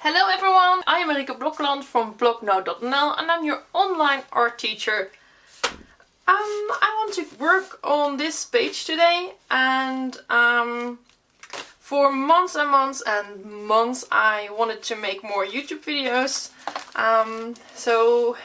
Hello everyone, I am Marieke Blokland from Bloknote.nl and I'm your online art teacher. I want to work on this page today, and for months and months and months I wanted to make more YouTube videos. So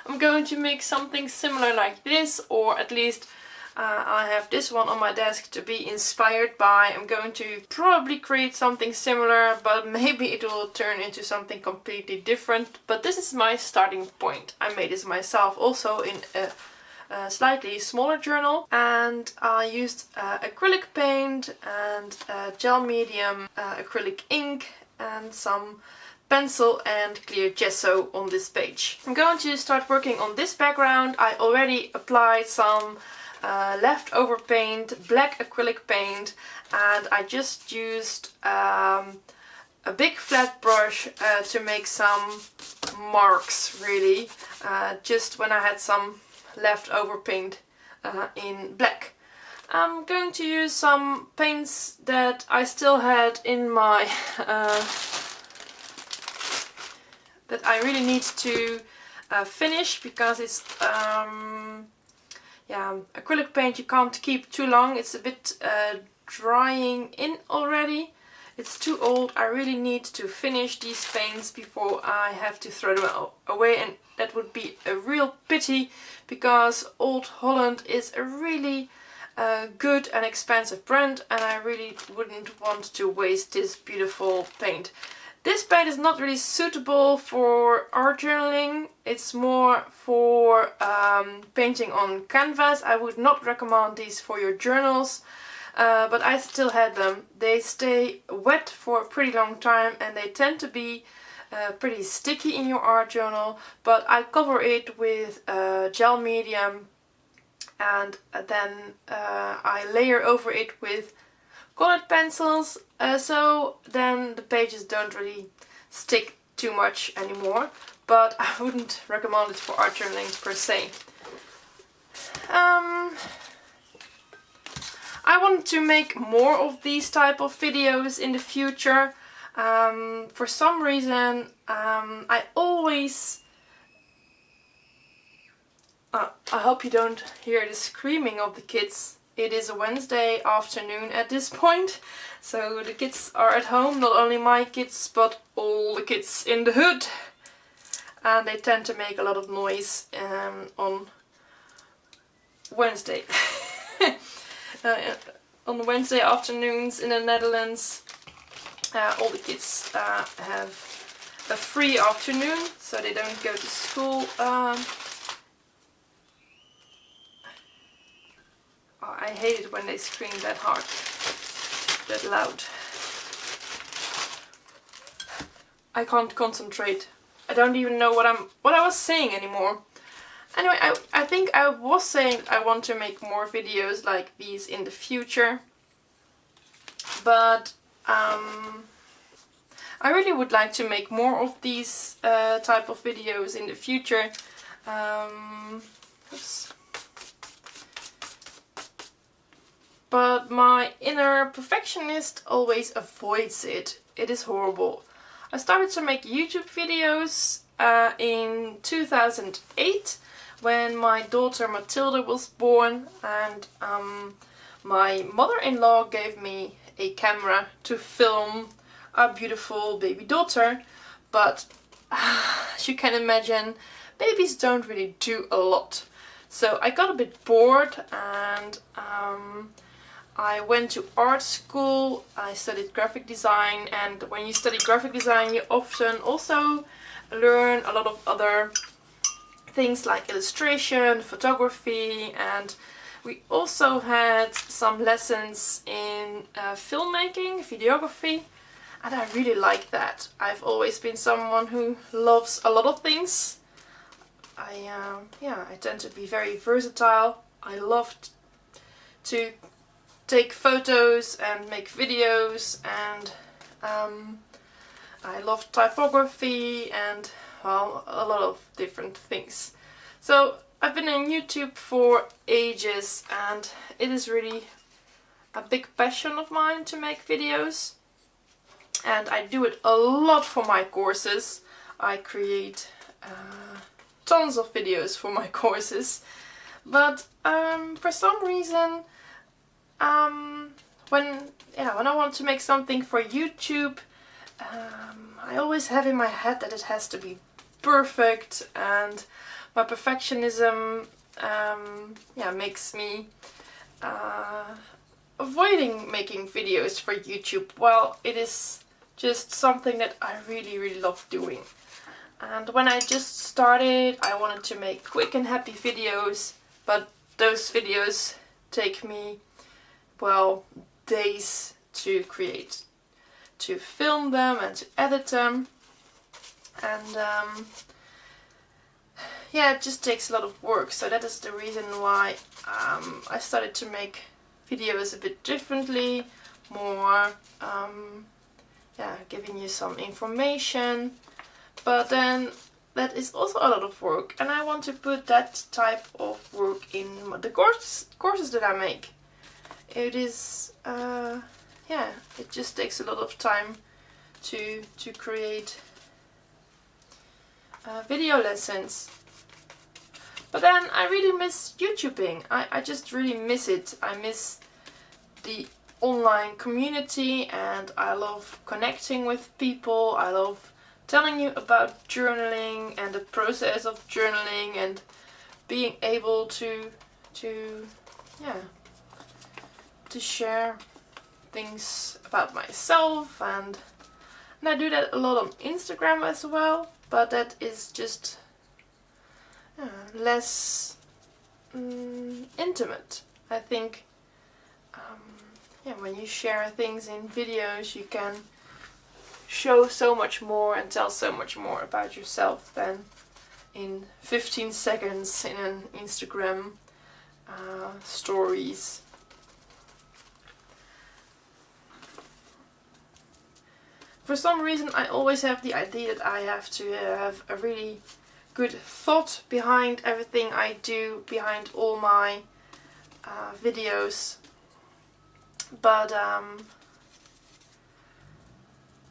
I'm going to make something similar like this, or at least I have this one on my desk to be inspired by. I'm going to probably create something similar, but maybe it will turn into something completely different. But this is my starting point. I made this myself also in a slightly smaller journal, and I used acrylic paint and gel medium, acrylic ink and some pencil and clear gesso on this page. I'm going to start working on this background. I already applied some leftover paint, black acrylic paint, and I just used a big flat brush to make some marks, really, just when I had some leftover paint in black. I'm going to use some paints that I still had in my that I really need to finish, because it's yeah, acrylic paint you can't keep too long. It's a bit drying in already. It's too old. I really need to finish these paints before I have to throw them away, and that would be a real pity, because Old Holland is a really good and expensive brand, and I really wouldn't want to waste this beautiful paint. This paint is not really suitable for art journaling. It's more for painting on canvas. I would not recommend these for your journals, but I still had them. They stay wet for a pretty long time, and they tend to be pretty sticky in your art journal. But I cover it with gel medium, and then I layer over it with colored pencils, so then the pages don't really stick too much anymore, but I wouldn't recommend it for art journaling per se. I want to make more of these type of videos in the future. For some reason I always I hope you don't hear the screaming of the kids. It is a Wednesday afternoon at this point, so the kids are at home, not only my kids but all the kids in the hood, and they tend to make a lot of noise on Wednesday. On Wednesday afternoons in the Netherlands, all the kids have a free afternoon, so they don't go to school. I hate it when they scream that hard, that loud. I can't concentrate. I don't even know what I was saying anymore. Anyway, I think I was saying I want to make more videos like these in the future, but I really would like to make more of these type of videos in the future. Oops. But my inner perfectionist always avoids it. It is horrible. I started to make YouTube videos in 2008 when my daughter Matilda was born, and my mother-in-law gave me a camera to film our beautiful baby daughter. But as you can imagine, babies don't really do a lot. So I got a bit bored, and I went to art school. I studied graphic design, and when you study graphic design you often also learn a lot of other things like illustration, photography, and we also had some lessons in filmmaking, videography, and I really like that. I've always been someone who loves a lot of things. I tend to be very versatile. I loved to take photos and make videos, and I love typography and, well, a lot of different things. So I've been on YouTube for ages, and it is really a big passion of mine to make videos. and I do it a lot for my courses. I create tons of videos for my courses, but for some reason when I want to make something for YouTube, I always have in my head that it has to be perfect, and my perfectionism makes me avoiding making videos for YouTube. Well, it is just something that I really love doing. And when I just started, I wanted to make quick and happy videos, but those videos take me, well, days to create, to film them and to edit them. And it just takes a lot of work. So that is the reason why I started to make videos a bit differently, more giving you some information. But then that is also a lot of work, and I want to put that type of work in the courses that I make. It is it just takes a lot of time to create video lessons. But then I really miss YouTubing. I just really miss it. I miss the online community, and I love connecting with people. I love telling you about journaling and the process of journaling, and being able to share things about myself, and I do that a lot on Instagram as well, but that is just less intimate. I think when you share things in videos, you can show so much more and tell so much more about yourself than in 15 seconds in an Instagram stories. For some reason I always have the idea that I have to have a really good thought behind everything I do, behind all my videos. But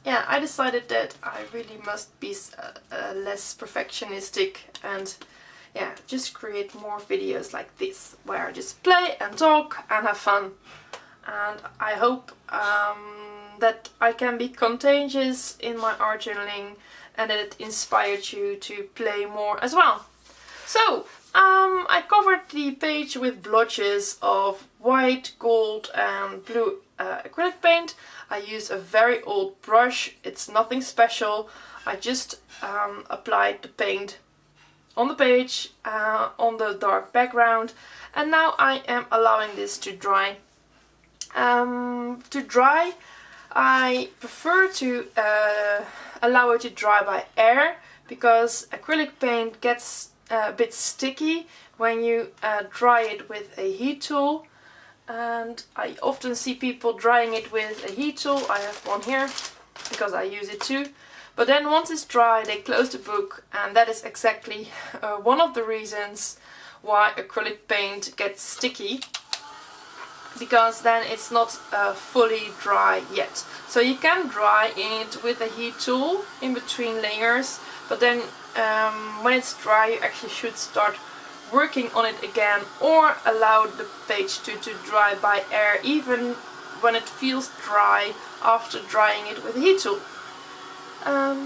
I decided that I really must be less perfectionistic, and just create more videos like this, where I just play and talk and have fun. And I hope that I can be contagious in my art journaling, and that it inspired you to play more as well. So I covered the page with blotches of white, gold and blue acrylic paint. I used a very old brush. It's nothing special. I just applied the paint on the page, on the dark background, and now I am allowing this to dry. I prefer to allow it to dry by air, because acrylic paint gets a bit sticky when you dry it with a heat tool. And I often see people drying it with a heat tool. I have one here because I use it too. But then once it's dry, they close the book, and that is exactly one of the reasons why acrylic paint gets sticky, because then it's not fully dry yet. So you can dry it with a heat tool in between layers, but then when it's dry, you actually should start working on it again, or allow the page to dry by air even when it feels dry after drying it with a heat tool,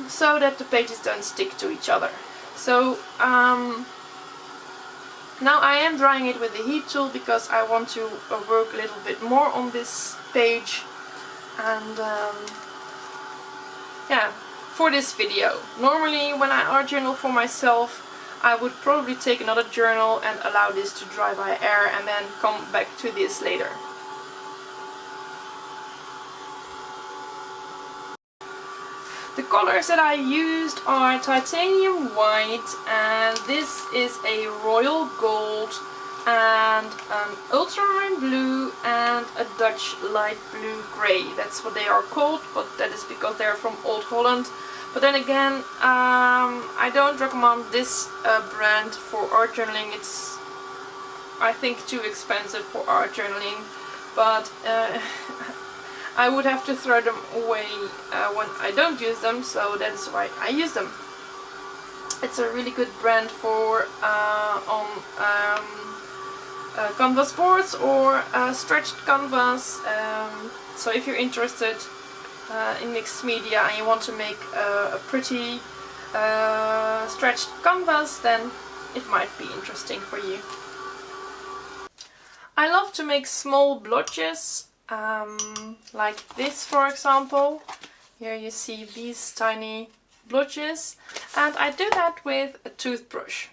so that the pages don't stick to each other. So now I am drying it with a heat tool because I want to work a little bit more on this page, and for this video. Normally when I art journal for myself, I would probably take another journal and allow this to dry by air, and then come back to this later. The colors that I used are titanium white, and this is a royal gold, and an ultramarine blue, and a Dutch light blue grey. That's what they are called, but that is because they're from Old Holland. But then again, I don't recommend this brand for art journaling. It's, I think, too expensive for art journaling. But I would have to throw them away when I don't use them, so that's why I use them. It's a really good brand for on canvas boards or stretched canvas. So if you're interested in mixed media and you want to make a pretty stretched canvas, then it might be interesting for you. I love to make small blotches, like this for example. Here you see these tiny blotches, and I do that with a toothbrush.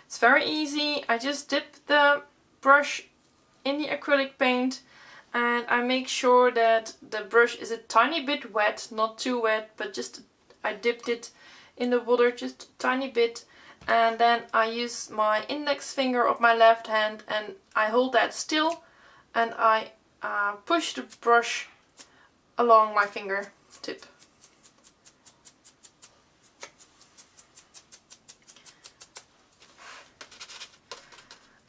It's very easy. I just dip the brush in the acrylic paint and I make sure that the brush is a tiny bit wet, not too wet, but just I dipped it in the water just a tiny bit, and then I use my index finger of my left hand and I hold that still and I push the brush along my fingertip.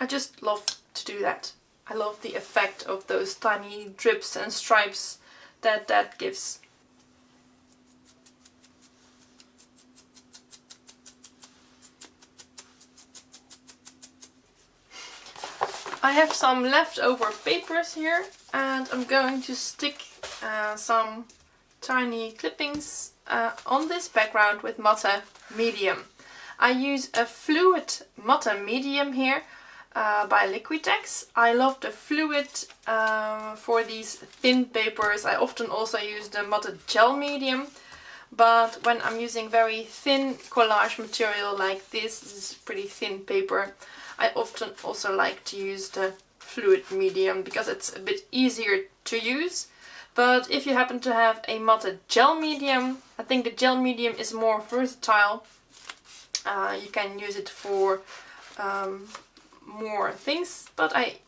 I just love to do that. I love the effect of those tiny drips and stripes that gives. I have some leftover papers here and I'm going to stick some tiny clippings on this background with matte medium. I use a fluid matte medium here by Liquitex. I love the fluid for these thin papers. I often also use the matte gel medium, but when I'm using very thin collage material like this is pretty thin paper, I often also like to use the fluid medium because it's a bit easier to use. But if you happen to have a matte gel medium, I think the gel medium is more versatile. You can use it for more things, but I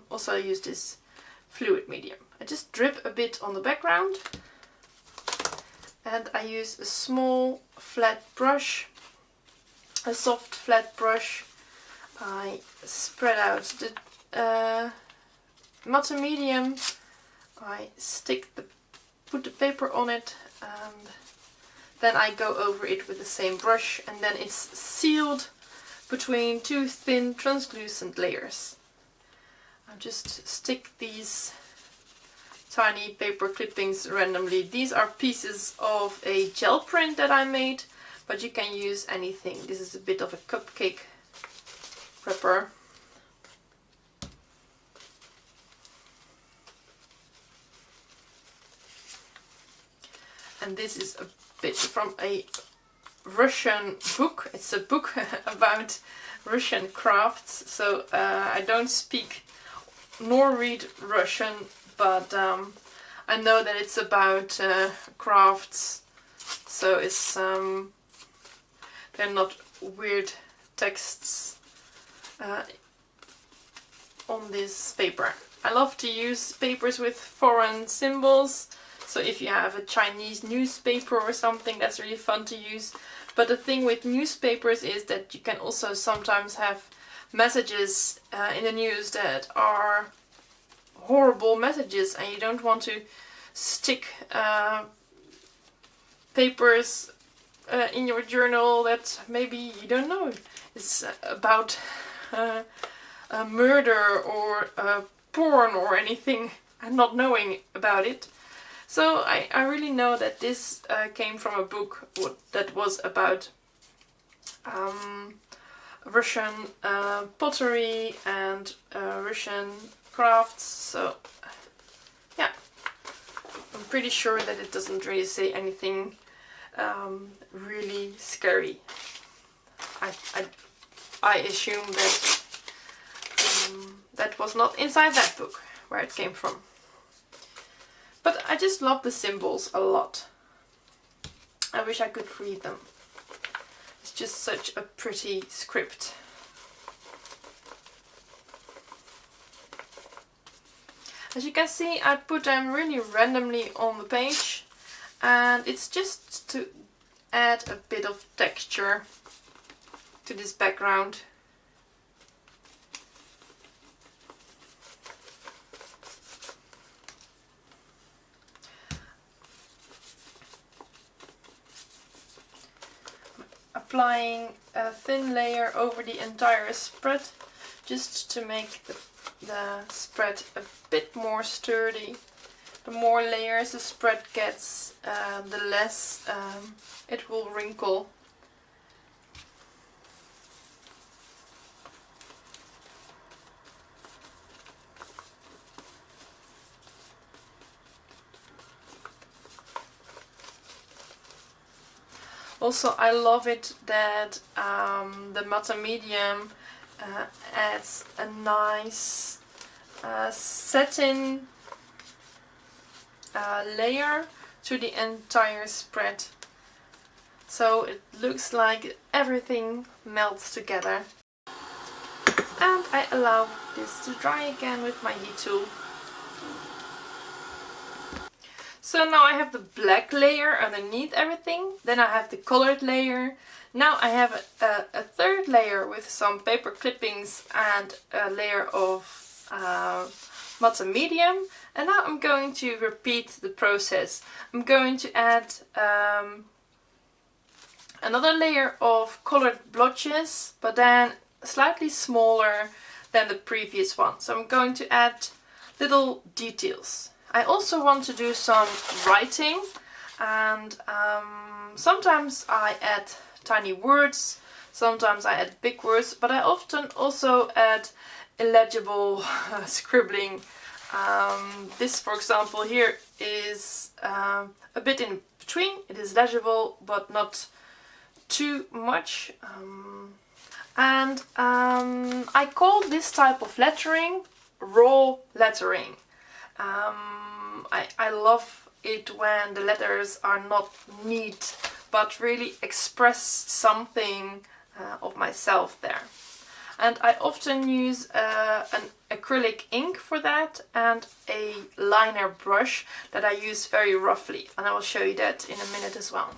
also use this fluid medium. I just drip a bit on the background and I use a small flat brush, a soft flat brush. I spread out the matte medium, I put the paper on it, and then I go over it with the same brush, and then it's sealed between two thin translucent layers. I just stick these tiny paper clippings randomly. These are pieces of a gel print that I made, but you can use anything. This is a bit of a cupcake wrapper. And this is a bit from a Russian book. It's a book about Russian crafts, so I don't speak nor read Russian, but I know that it's about crafts, so it's they're not weird texts on this paper. I love to use papers with foreign symbols, so if you have a Chinese newspaper or something, that's really fun to use. But the thing with newspapers is that you can also sometimes have messages in the news that are horrible messages, and you don't want to stick papers in your journal that maybe you don't know it's about murder or porn or anything, and not knowing about it. So I really know that this came from a book that was about Russian pottery and Russian crafts. So yeah, I'm pretty sure that it doesn't really say anything really scary. I assume that that was not inside that book where it came from. But I just love the symbols a lot. I wish I could read them. It's just such a pretty script. As you can see, I put them really randomly on the page, and it's just to add a bit of texture to this background. Applying a thin layer over the entire spread, just to make the spread a bit more sturdy. The more layers the spread gets, the less it will wrinkle. Also, I love it that the matte medium adds a nice satin layer to the entire spread. So it looks like everything melts together. And I allow this to dry again with my heat tool. So now I have the black layer underneath everything, then I have the colored layer. Now I have a third layer with some paper clippings and a layer of matte medium. And now I'm going to repeat the process. I'm going to add another layer of colored blotches, but then slightly smaller than the previous one. So I'm going to add little details. I also want to do some writing, and sometimes I add tiny words, sometimes I add big words, but I often also add illegible scribbling. This, for example, here is a bit in between. It is legible, but not too much. I call this type of lettering raw lettering. I love it when the letters are not neat, but really express something of myself there. And I often use an acrylic ink for that, and a liner brush that I use very roughly, and I will show you that in a minute as well.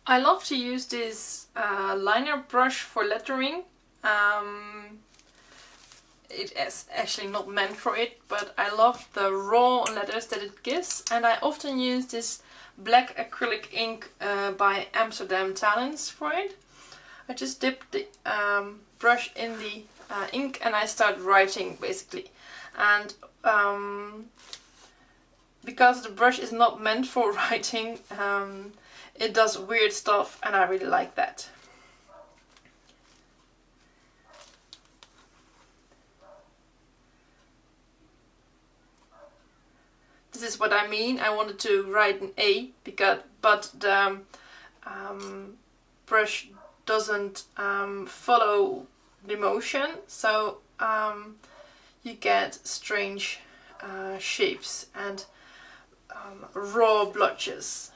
I love to use this liner brush for lettering. It is actually not meant for it, but I love the raw letters that it gives, and I often use this black acrylic ink by Amsterdam Talents for it. I just dip the brush in the ink and I start writing basically. And because the brush is not meant for writing, it does weird stuff, and I really like that. This is what I mean. I wanted to write an A, but the brush doesn't follow the motion, so you get strange shapes and raw blotches.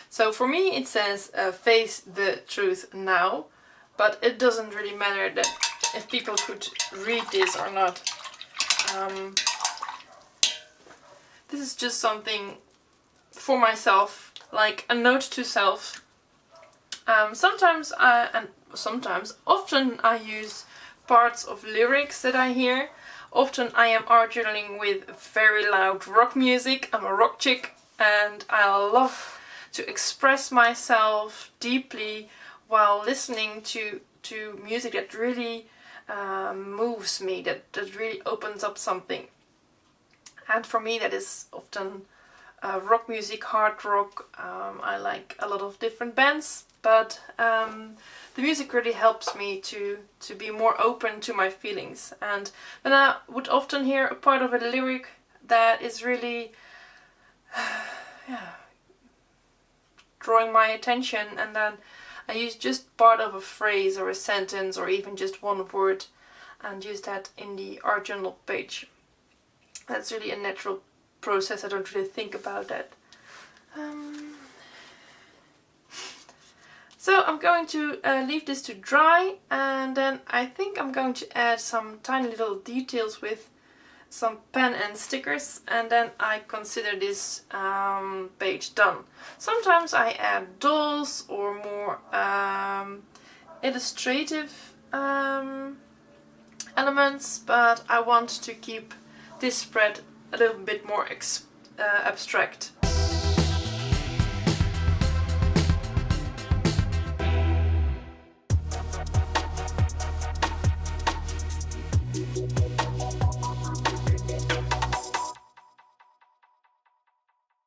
So for me it says face the truth now, but it doesn't really matter that if people could read this or not. This is just something for myself, like a note to self. Often I use parts of lyrics that I hear. Often I am art journaling with very loud rock music. I'm a rock chick and I love to express myself deeply while listening to music that really moves me, that really opens up something. And for me that is often rock music, hard rock. I like a lot of different bands, but the music really helps me to be more open to my feelings. And then I would often hear a part of a lyric that is really drawing my attention, and then I use just part of a phrase or a sentence or even just one word and use that in the art journal page. That's really a natural process. I don't really think about that. So I'm going to leave this to dry, and then I think I'm going to add some tiny little details with some pen and stickers, and then I consider this page done. Sometimes I add dolls or more illustrative elements, but I want to keep this spread a little bit more abstract.